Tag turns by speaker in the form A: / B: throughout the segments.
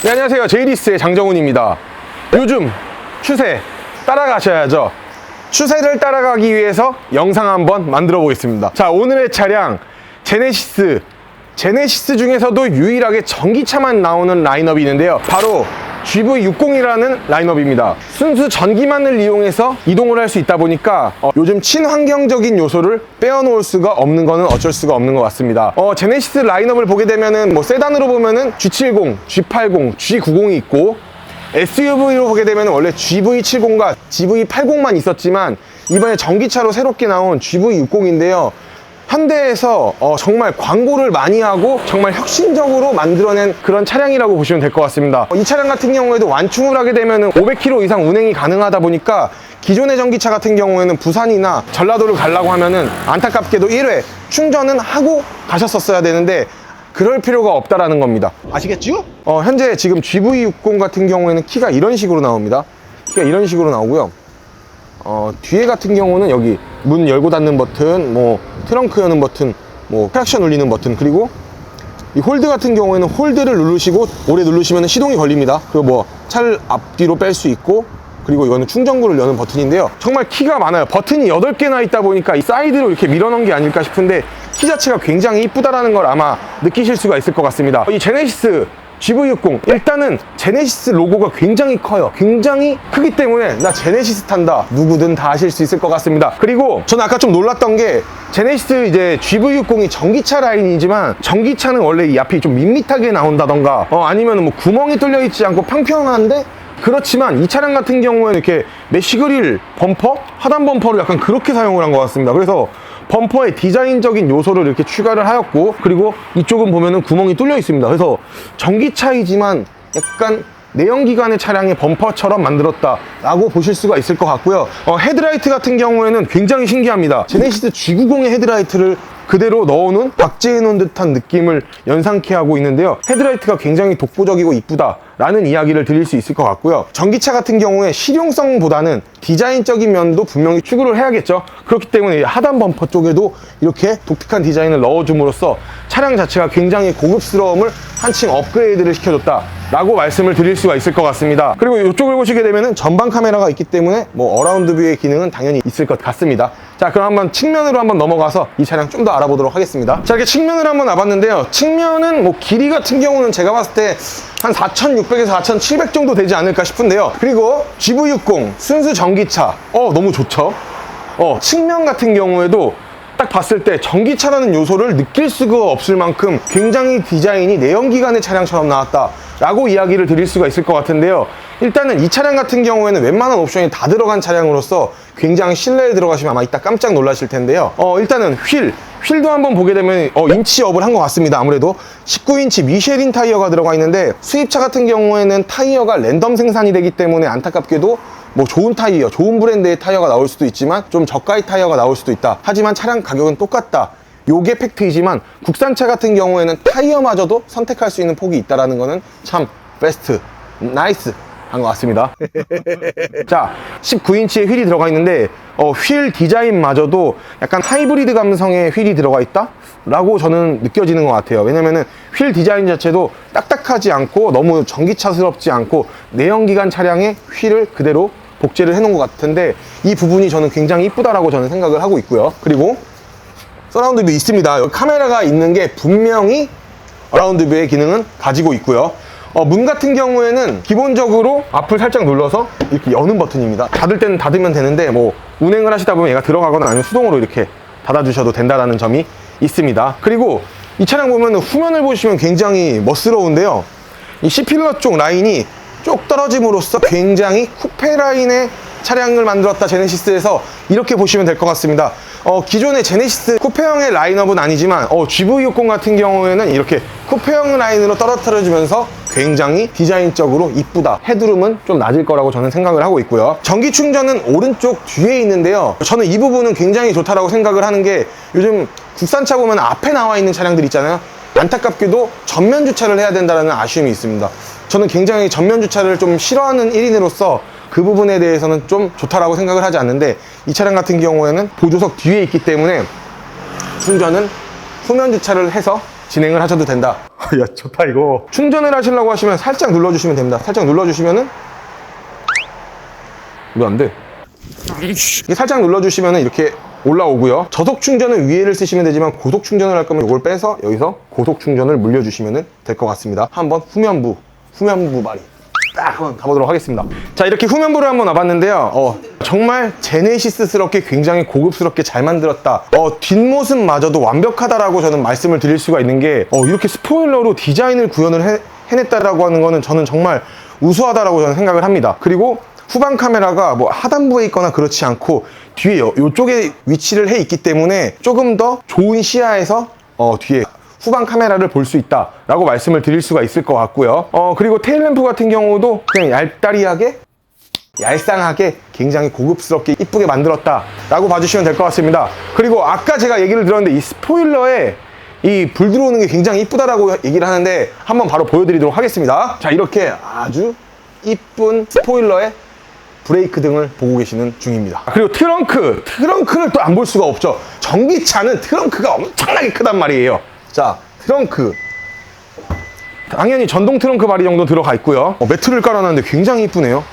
A: 네, 안녕하세요. 제이리스의 장정훈입니다. 요즘 추세 따라가셔야죠. 추세를 따라가기 위해서 영상 한번 만들어 보겠습니다. 자, 오늘의 차량 제네시스 중에서도 유일하게 전기차만 나오는 라인업이 있는데요. 바로 GV60이라는 라인업입니다. 순수 전기만을 이용해서 이동을 할 수 있다 보니까 요즘 친환경적인 요소를 빼어놓을 수가 없는 거는 어쩔 수가 없는 것 같습니다. 제네시스 라인업을 보게 되면은 세단으로 보면은 G70, G80, G90이 있고, SUV로 보게 되면 원래 GV70과 GV80만 있었지만 이번에 전기차로 새롭게 나온 GV60인데요. 현대에서 정말 광고를 많이 하고 정말 혁신적으로 만들어낸 그런 차량이라고 보시면 될 것 같습니다. 이 차량 같은 경우에도 완충을 하게 되면 500km 이상 운행이 가능하다 보니까 기존의 전기차 같은 경우에는 부산이나 전라도를 가려고 하면은 안타깝게도 1회 충전은 하고 가셨었어야 되는데 그럴 필요가 없다라는 겁니다. 아시겠죠? 현재 지금 GV60 같은 경우에는 키가 이런 식으로 나옵니다. 키가 이런 식으로 나오고요. 뒤에 같은 경우는 여기 문 열고 닫는 버튼, 트렁크 여는 버튼, 트랙션 울리는 버튼, 그리고 이 홀드 같은 경우에는 홀드를 누르시고 오래 누르시면 시동이 걸립니다. 그리고 차를 앞뒤로 뺄 수 있고, 그리고 이거는 충전구를 여는 버튼인데요. 정말 키가 많아요. 버튼이 8개나 있다 보니까 이 사이드로 이렇게 밀어넣은 게 아닐까 싶은데 키 자체가 굉장히 이쁘다라는 걸 아마 느끼실 수가 있을 것 같습니다. 이 제네시스 GV60, 일단은 제네시스 로고가 굉장히 커요. 굉장히 크기 때문에 나 제네시스 탄다, 누구든 다 아실 수 있을 것 같습니다. 그리고 저는 아까 좀 놀랐던 게 제네시스 이제 GV60이 전기차 라인이지만 전기차는 원래 이 앞이 좀 밋밋하게 나온다던가 아니면 구멍이 뚫려 있지 않고 평평한데, 그렇지만 이 차량 같은 경우에는 이렇게 메쉬 그릴 범퍼, 하단 범퍼를 약간 그렇게 사용을 한 것 같습니다. 그래서 범퍼에 디자인적인 요소를 이렇게 추가를 하였고, 그리고 이쪽은 보면은 구멍이 뚫려 있습니다. 그래서 전기차이지만 약간 내연기관의 차량의 범퍼처럼 만들었다라고 보실 수가 있을 것 같고요. 헤드라이트 같은 경우에는 굉장히 신기합니다. 제네시스 G90의 헤드라이트를 그대로 넣어놓은, 박제해놓은 듯한 느낌을 연상케 하고 있는데요. 헤드라이트가 굉장히 독보적이고 이쁘다라는 이야기를 드릴 수 있을 것 같고요. 전기차 같은 경우에 실용성보다는 디자인적인 면도 분명히 추구를 해야겠죠. 그렇기 때문에 하단 범퍼 쪽에도 이렇게 독특한 디자인을 넣어줌으로써 차량 자체가 굉장히 고급스러움을 한층 업그레이드를 시켜줬다라고 말씀을 드릴 수가 있을 것 같습니다. 그리고 이쪽을 보시게 되면은 전방 카메라가 있기 때문에 어라운드 뷰의 기능은 당연히 있을 것 같습니다. 자, 그럼 한번 측면으로 한번 넘어가서 이 차량 좀 더 알아보도록 하겠습니다. 자, 이렇게 측면을 한번 와봤는데요. 측면은 길이 같은 경우는 제가 봤을 때 한 4,600에서 4,700 정도 되지 않을까 싶은데요. 그리고 GV60 순수 전기차, 너무 좋죠. 측면 같은 경우에도 딱 봤을 때 전기차라는 요소를 느낄 수가 없을 만큼 굉장히 디자인이 내연기관의 차량처럼 나왔다라고 이야기를 드릴 수가 있을 것 같은데요. 일단은 이 차량 같은 경우에는 웬만한 옵션이 다 들어간 차량으로서 굉장히 실내에 들어가시면 아마 이따 깜짝 놀라실 텐데요. 일단은 휠도 한번 보게 되면 인치업을 한 것 같습니다. 아무래도 19인치 미쉐린 타이어가 들어가 있는데, 수입차 같은 경우에는 타이어가 랜덤 생산이 되기 때문에 안타깝게도 좋은 타이어, 좋은 브랜드의 타이어가 나올 수도 있지만 좀 저가의 타이어가 나올 수도 있다. 하지만 차량 가격은 똑같다. 요게 팩트이지만 국산차 같은 경우에는 타이어마저도 선택할 수 있는 폭이 있다는 거는 참 베스트, 나이스 한 것 같습니다. 자, 19인치의 휠이 들어가 있는데 휠 디자인마저도 약간 하이브리드 감성의 휠이 들어가 있다? 라고 저는 느껴지는 것 같아요. 왜냐면은 휠 디자인 자체도 딱딱하지 않고 너무 전기차스럽지 않고 내연기관 차량의 휠을 그대로 복제를 해놓은 것 같은데, 이 부분이 저는 굉장히 이쁘다라고 저는 생각을 하고 있고요. 그리고 서라운드 뷰 있습니다. 여기 카메라가 있는 게 분명히 어라운드 뷰의 기능은 가지고 있고요. 문 같은 경우에는 기본적으로 앞을 살짝 눌러서 이렇게 여는 버튼입니다. 닫을 때는 닫으면 되는데 운행을 하시다 보면 얘가 들어가거나 아니면 수동으로 이렇게 닫아주셔도 된다는 점이 있습니다. 그리고 이 차량 보면 후면을 보시면 굉장히 멋스러운데요. 이 C필러 쪽 라인이 쭉 떨어짐으로써 굉장히 쿠페 라인의 차량을 만들었다, 제네시스에서, 이렇게 보시면 될 것 같습니다. 기존의 제네시스 쿠페형의 라인업은 아니지만 GV60 같은 경우에는 이렇게 쿠페형 라인으로 떨어뜨려주면서 굉장히 디자인적으로 이쁘다. 헤드룸은 좀 낮을 거라고 저는 생각을 하고 있고요. 전기 충전은 오른쪽 뒤에 있는데요. 저는 이 부분은 굉장히 좋다라고 생각을 하는 게, 요즘 국산차 보면 앞에 나와 있는 차량들 있잖아요. 안타깝게도 전면 주차를 해야 된다는 아쉬움이 있습니다. 저는 굉장히 전면 주차를 좀 싫어하는 1인으로서 그 부분에 대해서는 좀 좋다라고 생각을 하지 않는데, 이 차량 같은 경우에는 보조석 뒤에 있기 때문에 충전은 후면 주차를 해서 진행을 하셔도 된다. 야, 좋다 이거. 충전을 하시려고 하시면 살짝 눌러주시면 됩니다. 살짝 눌러주시면은 왜 안 돼? 이게 살짝 눌러주시면은 이렇게 올라오고요. 저속 충전은 위에를 쓰시면 되지만 고속 충전을 할 거면 이걸 빼서 여기서 고속 충전을 물려주시면 될 것 같습니다. 한번 후면부 발이 딱 한번 가보도록 하겠습니다. 자, 이렇게 후면부를 한번 와봤는데요. 정말 제네시스스럽게 굉장히 고급스럽게 잘 만들었다. 뒷모습마저도 완벽하다라고 저는 말씀을 드릴 수가 있는 게 이렇게 스포일러로 디자인을 구현을 해냈다라고 하는 거는 저는 정말 우수하다라고 저는 생각을 합니다. 그리고 후방 카메라가 뭐 하단부에 있거나 그렇지 않고 뒤에 이쪽에 위치를 해 있기 때문에 조금 더 좋은 시야에서 뒤에 후방 카메라를 볼 수 있다 라고 말씀을 드릴 수가 있을 것 같고요. 그리고 테일램프 같은 경우도 그냥 얄다리하게 얄쌍하게 굉장히 고급스럽게 이쁘게 만들었다 라고 봐주시면 될 것 같습니다. 그리고 아까 제가 얘기를 들었는데 이 스포일러에 이 불 들어오는 게 굉장히 이쁘다라고 얘기를 하는데 한번 바로 보여드리도록 하겠습니다. 자, 이렇게 아주 이쁜 스포일러에 브레이크 등을 보고 계시는 중입니다. 그리고 트렁크를 또 안 볼 수가 없죠. 전기차는 트렁크가 엄청나게 크단 말이에요. 자, 트렁크 당연히 전동 트렁크 바리 정도 들어가 있고요. 매트를 깔아놨는데 굉장히 이쁘네요.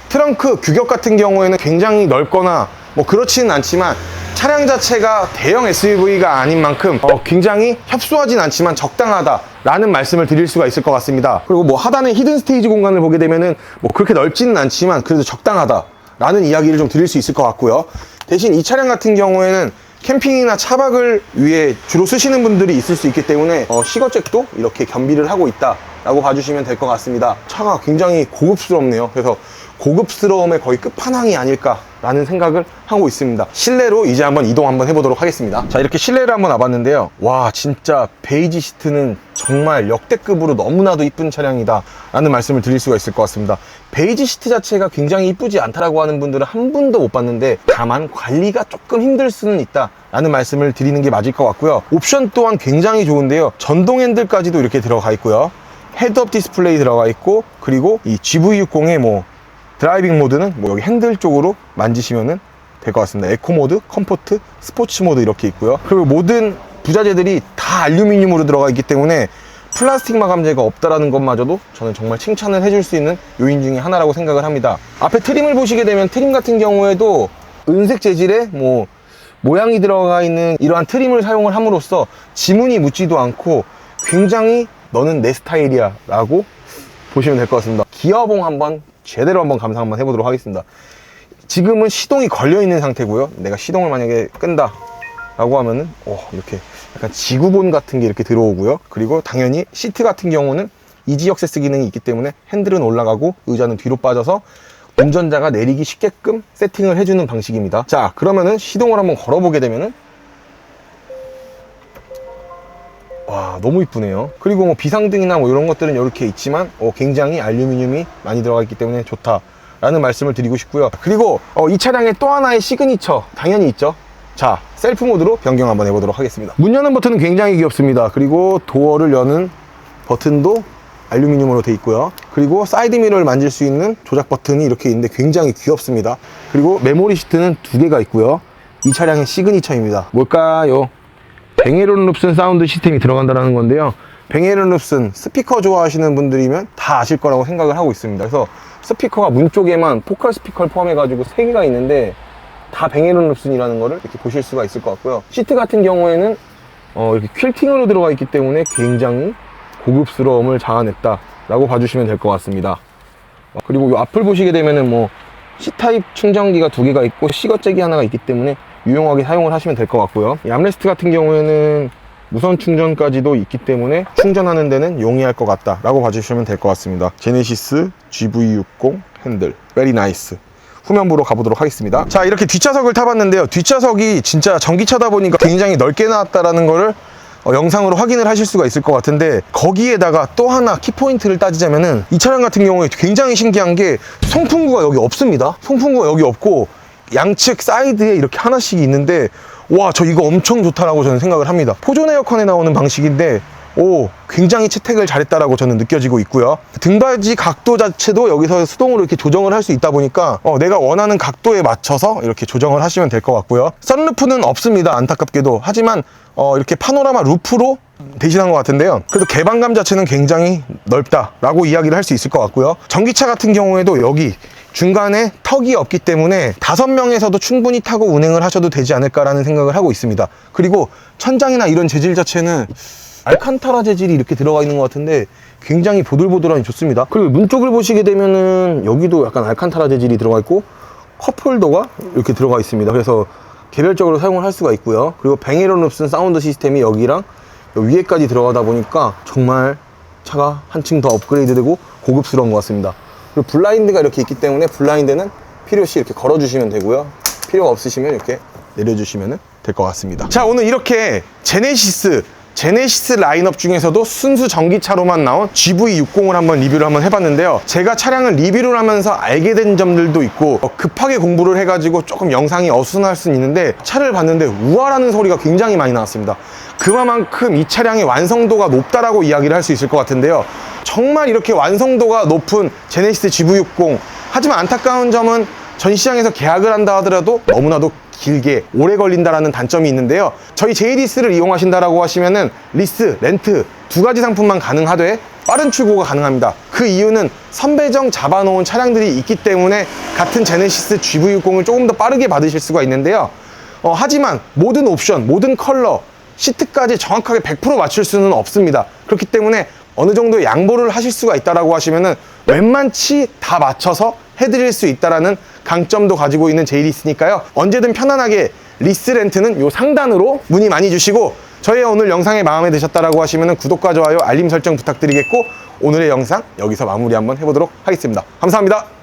A: 트렁크 규격 같은 경우에는 굉장히 넓거나 뭐 그렇지는 않지만 차량 자체가 대형 SUV가 아닌 만큼 굉장히 협소하진 않지만 적당하다라는 말씀을 드릴 수가 있을 것 같습니다. 그리고 뭐 하단에 히든 스테이지 공간을 보게 되면은 뭐 그렇게 넓지는 않지만 그래도 적당하다라는 이야기를 좀 드릴 수 있을 것 같고요. 대신 이 차량 같은 경우에는 캠핑이나 차박을 위해 주로 쓰시는 분들이 있을 수 있기 때문에 시거잭도 이렇게 겸비를 하고 있다라고 봐주시면 될 것 같습니다. 차가 굉장히 고급스럽네요. 그래서 고급스러움의 거의 끝판왕이 아닐까라는 생각을 하고 있습니다. 실내로 이제 한번 이동 한번 해보도록 하겠습니다. 자, 이렇게 실내를 한번 와봤는데요. 와, 진짜 베이지 시트는 정말 역대급으로 너무나도 이쁜 차량이다 라는 말씀을 드릴 수가 있을 것 같습니다. 베이지 시트 자체가 굉장히 이쁘지 않다라고 하는 분들은 한 분도 못 봤는데 다만 관리가 조금 힘들 수는 있다 라는 말씀을 드리는 게 맞을 것 같고요. 옵션 또한 굉장히 좋은데요. 전동 핸들까지도 이렇게 들어가 있고요. 헤드업 디스플레이 들어가 있고, 그리고 이 GV60의 뭐 드라이빙 모드는 뭐 여기 핸들 쪽으로 만지시면 될 것 같습니다. 에코 모드, 컴포트, 스포츠 모드 이렇게 있고요. 그리고 모든 부자재들이 다 알루미늄으로 들어가 있기 때문에 플라스틱 마감재가 없다라는 것마저도 저는 정말 칭찬을 해줄 수 있는 요인 중에 하나라고 생각을 합니다. 앞에 트림을 보시게 되면 트림 같은 경우에도 은색 재질의 뭐 모양이 들어가 있는 이러한 트림을 사용을 함으로써 지문이 묻지도 않고 굉장히 너는 내 스타일이야 라고 보시면 될 것 같습니다. 기어봉 한번 제대로 한번 감상 한번 해보도록 하겠습니다. 지금은 시동이 걸려 있는 상태고요. 내가 시동을 만약에 끈다 라고 하면은 이렇게 약간 지구본 같은 게 이렇게 들어오고요. 그리고 당연히 시트 같은 경우는 이지 액세스 기능이 있기 때문에 핸들은 올라가고 의자는 뒤로 빠져서 운전자가 내리기 쉽게끔 세팅을 해주는 방식입니다. 자, 그러면은 시동을 한번 걸어보게 되면은 와, 너무 이쁘네요. 그리고 뭐 비상등이나 뭐 이런 것들은 이렇게 있지만 굉장히 알루미늄이 많이 들어가 있기 때문에 좋다라는 말씀을 드리고 싶고요. 그리고 이 차량의 또 하나의 시그니처 당연히 있죠. 자, 셀프 모드로 변경 한번 해보도록 하겠습니다. 문 여는 버튼은 굉장히 귀엽습니다. 그리고 도어를 여는 버튼도 알루미늄으로 되어 있고요. 그리고 사이드 미러를 만질 수 있는 조작 버튼이 이렇게 있는데 굉장히 귀엽습니다. 그리고 메모리 시트는 2개가 있고요. 이 차량의 시그니처입니다. 뭘까요? 뱅앤올룹슨 사운드 시스템이 들어간다는 건데요. 뱅앤올룹슨 스피커 좋아하시는 분들이면 다 아실 거라고 생각을 하고 있습니다. 그래서 스피커가 문 쪽에만 포컬 스피커를 포함해 가지고 3개가 있는데 다 뱅앤올룹슨이라는 거를 이렇게 보실 수가 있을 것 같고요. 시트 같은 경우에는 이렇게 퀼팅으로 들어가 있기 때문에 굉장히 고급스러움을 자아냈다 라고 봐주시면 될 것 같습니다. 그리고 이 앞을 보시게 되면은 뭐 C타입 충전기가 2개가 있고 C거잭이 하나가 있기 때문에 유용하게 사용을 하시면 될 것 같고요. 이 암레스트 같은 경우에는 무선 충전까지도 있기 때문에 충전하는 데는 용이할 것 같다 라고 봐주시면 될 것 같습니다. 제네시스 GV60 핸들 very nice. 후면부로 가보도록 하겠습니다. 자, 이렇게 뒷좌석을 타봤는데요. 뒷좌석이 진짜 전기차다 보니까 굉장히 넓게 나왔다라는 거를 영상으로 확인을 하실 수가 있을 것 같은데, 거기에다가 또 하나 키포인트를 따지자면은 이 차량 같은 경우에 굉장히 신기한 게 송풍구가 여기 없습니다. 송풍구가 여기 없고 양측 사이드에 이렇게 하나씩 있는데, 와, 저 이거 엄청 좋다라고 저는 생각을 합니다. 포존 에어컨에 나오는 방식인데 굉장히 채택을 잘했다라고 저는 느껴지고 있고요. 등받이 각도 자체도 여기서 수동으로 이렇게 조정을 할 수 있다 보니까 내가 원하는 각도에 맞춰서 이렇게 조정을 하시면 될 것 같고요. 선루프는 없습니다, 안타깝게도. 하지만 이렇게 파노라마 루프로 대신한 것 같은데요. 그래도 개방감 자체는 굉장히 넓다라고 이야기를 할 수 있을 것 같고요. 전기차 같은 경우에도 여기 중간에 턱이 없기 때문에 5명에서도 충분히 타고 운행을 하셔도 되지 않을까라는 생각을 하고 있습니다. 그리고 천장이나 이런 재질 자체는 알칸타라 재질이 이렇게 들어가 있는 것 같은데 굉장히 보들보들하니 좋습니다. 그리고 문 쪽을 보시게 되면은 여기도 약간 알칸타라 재질이 들어가 있고 컵홀더가 이렇게 들어가 있습니다. 그래서 개별적으로 사용을 할 수가 있고요. 그리고 뱅앤올uf슨 사운드 시스템이 여기랑 위에까지 들어가다 보니까 정말 차가 한층 더 업그레이드되고 고급스러운 것 같습니다. 그리고 블라인드가 이렇게 있기 때문에 블라인드는 필요시 이렇게 걸어주시면 되고요. 필요가 없으시면 이렇게 내려주시면 될 것 같습니다. 자, 오늘 이렇게 제네시스 라인업 중에서도 순수 전기차로만 나온 GV60을 한번 리뷰를 한번 해봤는데요. 제가 차량을 리뷰를 하면서 알게 된 점들도 있고 급하게 공부를 해가지고 조금 영상이 어수선할 수는 있는데 차를 봤는데 우아라는 소리가 굉장히 많이 나왔습니다. 그만큼 이 차량의 완성도가 높다라고 이야기를 할 수 있을 것 같은데요. 정말 이렇게 완성도가 높은 제네시스 GV60, 하지만 안타까운 점은 전 시장에서 계약을 한다 하더라도 너무나도 길게 오래 걸린다라는 단점이 있는데요. 저희 제이리스를 이용하신다라고 하시면은 리스, 렌트 두 가지 상품만 가능하되 빠른 출고가 가능합니다. 그 이유는 선배정 잡아놓은 차량들이 있기 때문에 같은 제네시스 GV60을 조금 더 빠르게 받으실 수가 있는데요. 하지만 모든 옵션, 모든 컬러, 시트까지 정확하게 100% 맞출 수는 없습니다. 그렇기 때문에 어느 정도 양보를 하실 수가 있다라고 하시면은 웬만치 다 맞춰서 해드릴 수 있다라는 강점도 가지고 있는 제이리스니까요. 언제든 편안하게 리스 렌트는 요 상단으로 문의 많이 주시고, 저희의 오늘 영상이 마음에 드셨다라고 하시면은 구독과 좋아요, 알림 설정 부탁드리겠고, 오늘의 영상 여기서 마무리 한번 해보도록 하겠습니다. 감사합니다.